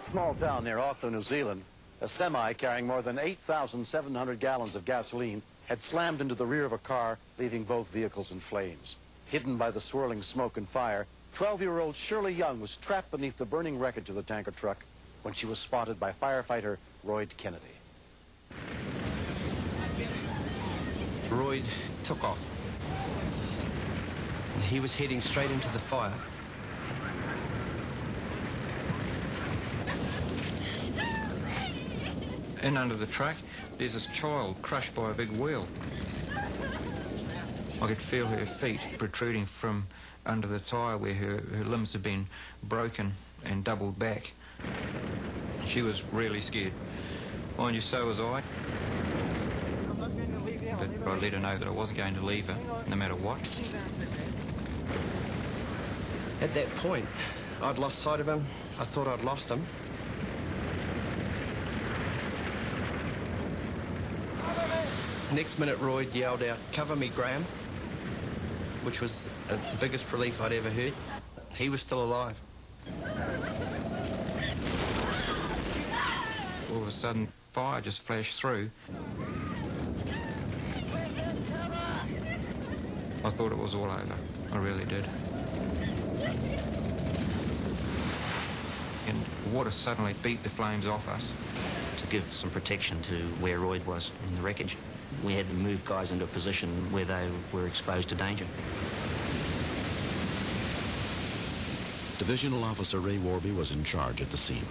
small town near Auckland, New Zealand, a semi carrying more than 8,700 gallons of gasoline had slammed into the rear of a car, leaving both vehicles in flames. Hidden by the swirling smoke and fire, 12-year-old Shirley Young was trapped beneath the burning wreckage of the tanker truck when she was spotted by firefighter Royd Kennedy. Royd took off. He was heading straight into the fire. In under the truck, there's this child crushed by a big wheel. I could feel her feet protruding from under the tyre where her limbs had been broken and doubled back. She was really scared. Mind you, so was I. But I let her know that I wasn't going to leave her, no matter what. At that point, I'd lost sight of him. I thought I'd lost him. Next minute, Royd yelled out, "Cover me, Graham," which was the biggest relief I'd ever heard. He was still alive. All of a sudden, fire just flashed through. I thought it was all over. I really did. And water suddenly beat the flames off us. To give some protection to where Royd was in the wreckage, we had to move guys into a position where they were exposed to danger. Divisional Officer Ray Warby was in charge at the scene.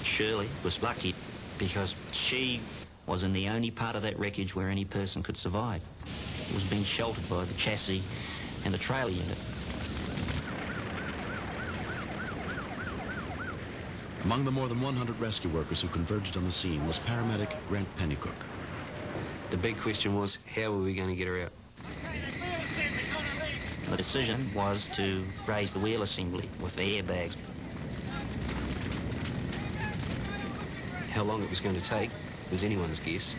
Shirley was lucky because she was in the only part of that wreckage where any person could survive. It was being sheltered by the chassis and the trailer unit. Among the more than 100 rescue workers who converged on the scene was paramedic Grant Pennycook. The big question was, how were we going to get her out? The decision was to raise the wheel assembly with the airbags. How long it was going to take was anyone's guess.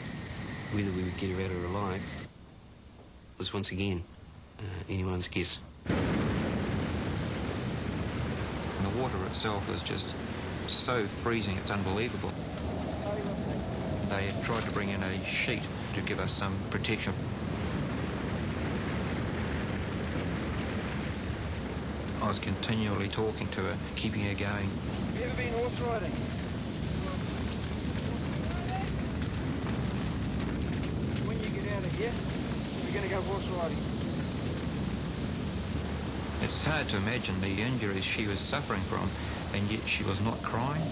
Whether we would get her out of her alive was once again anyone's guess. And the water itself was just so freezing, it's unbelievable. They had tried to bring in a sheet to give us some protection. I was continually talking to her, keeping her going. Have you ever been horse riding? When you get out of here, you're going to go horse riding. It's hard to imagine the injuries she was suffering from, and yet she was not crying.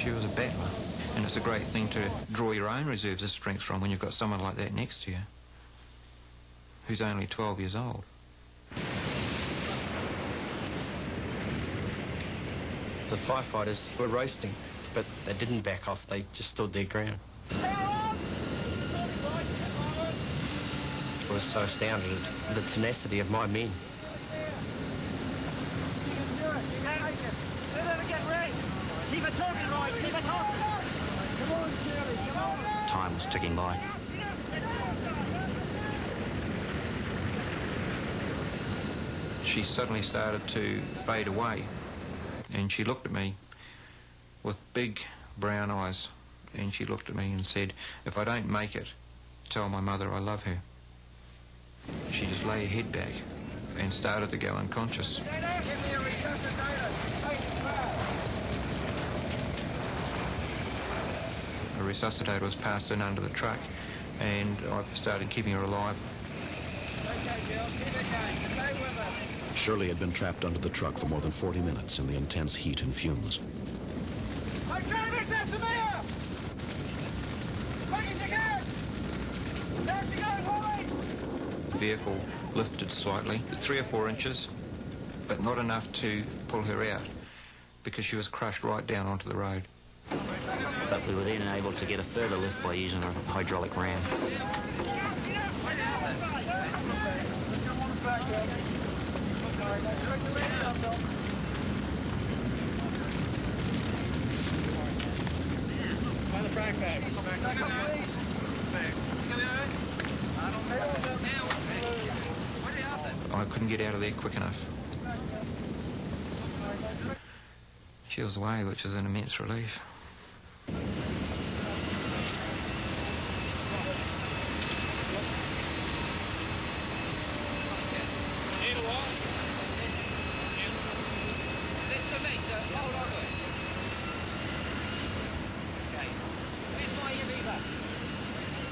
She was a battler, and it's a great thing to draw your own reserves of strength from when you've got someone like that next to you, who's only 12 years old. The firefighters were roasting, but they didn't back off. They just stood their ground. I was so astounded at the tenacity of my men. Keep it talking, Roy. Keep it talking. Come on, Shirley. Come on. Time was ticking by. She suddenly started to fade away, and she looked at me with big brown eyes, and she looked at me and said, "If I don't make it, tell my mother I love her." She just lay her head back and started to go unconscious. A resuscitator was passed in under the truck, and I started keeping her alive. Shirley had been trapped under the truck for more than 40 minutes in the intense heat and fumes. The vehicle lifted slightly, 3 or 4 inches, but not enough to pull her out because she was crushed right down onto the road. But we were then able to get a further lift by using a hydraulic ram. I couldn't get out of there quick enough. she was away, which was an immense relief.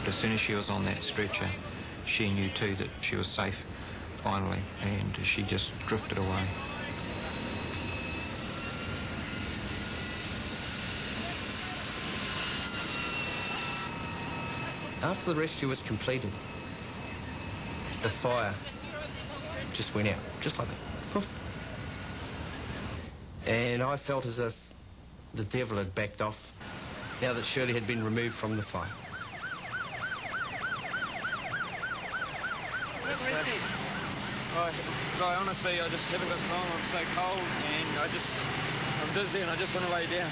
As soon as she was on that stretcher, she knew too that she was safe, finally, and she just drifted away. After the rescue was completed, the fire just went out, just like that. Poof. And I felt as if the devil had backed off now that Shirley had been removed from the fire. I honestly, I just haven't got time. I'm so cold and I'm dizzy and I just want to lay down.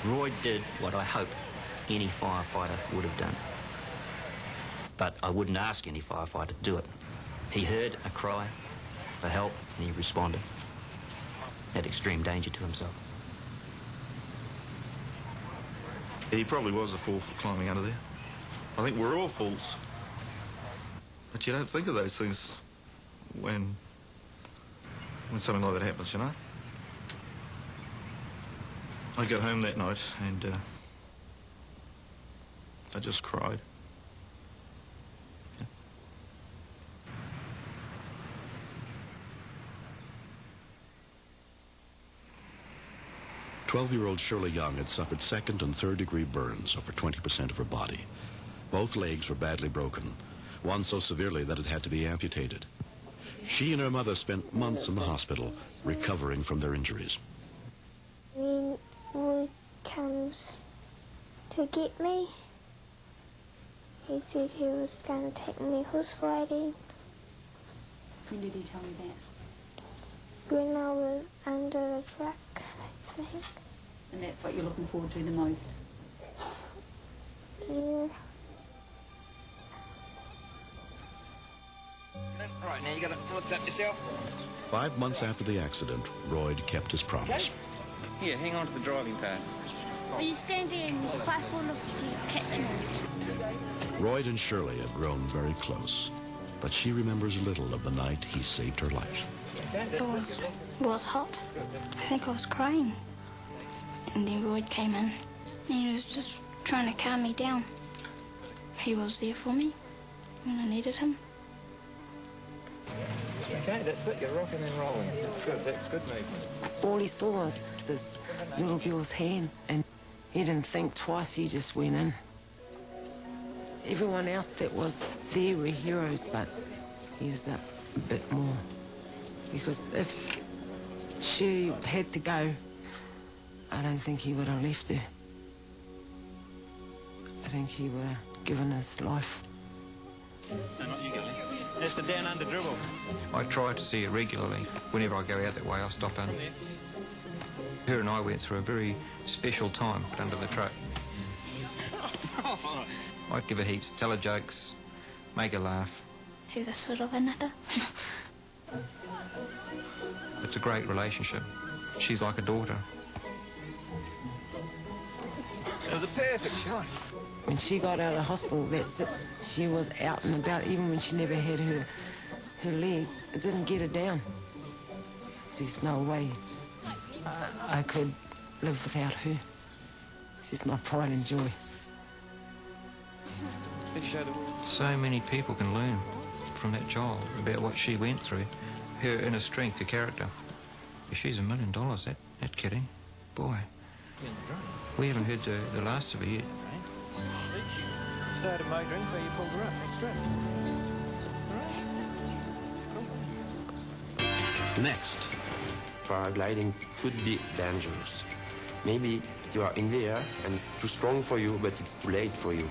Roy did what I hope any firefighter would have done. But I wouldn't ask any firefighter to do it. He heard a cry for help and he responded at extreme danger to himself. He probably was a fool for climbing under there. I think we're all fools. But you don't think of those things when something like that happens, you know? I got home that night and I just cried. Yeah. 12-year-old Shirley Young had suffered second and third-degree burns over 20% of her body. Both legs were badly broken, one so severely that it had to be amputated. She and her mother spent months in the hospital recovering from their injuries. When Roy comes to get me, he said he was going to take me horse riding. When did he tell you that? When I was under the truck, I think. And that's what you're looking forward to the most? Yeah. Right, now you got to lift up yourself. 5 months after the accident, Royd kept his promise. Here, hang on to the driving part. Will you stand there and fight for the catch me? Royd and Shirley had grown very close, but she remembers little of the night he saved her life. It was hot. I think I was crying. And then Royd came in and he was just trying to calm me down. He was there for me when I needed him. Okay, that's it. You're rocking and rolling. That's good. That's good movement. All he saw was this little girl's hand, and he didn't think twice. He just went in. Everyone else that was there were heroes, but he was a bit more. Because if she had to go, I don't think he would have left her. I think he would have given his life. No, not you, Gilly. That's the down under dribble. I try to see her regularly. Whenever I go out that way, I'll stop in. Her and I went through a very special time under the truck. I'd give her heaps, tell her jokes, make her laugh. She's a sort of a nutter. It's a great relationship. She's like a daughter. It was a perfect shot. When she got out of hospital, that's it. She was out and about, even when she never had her leg. It didn't get her down. There's no way I could live without her. She's my pride and joy. So many people can learn from that child about what she went through. Her inner strength, her character. She's $1 million, that kiddie. Boy. We haven't heard the last of her yet. Started motoring, so you pulled her up next trip. All right. Next. Paragliding could be dangerous. Maybe you are in the air and it's too strong for you, but it's too late for you.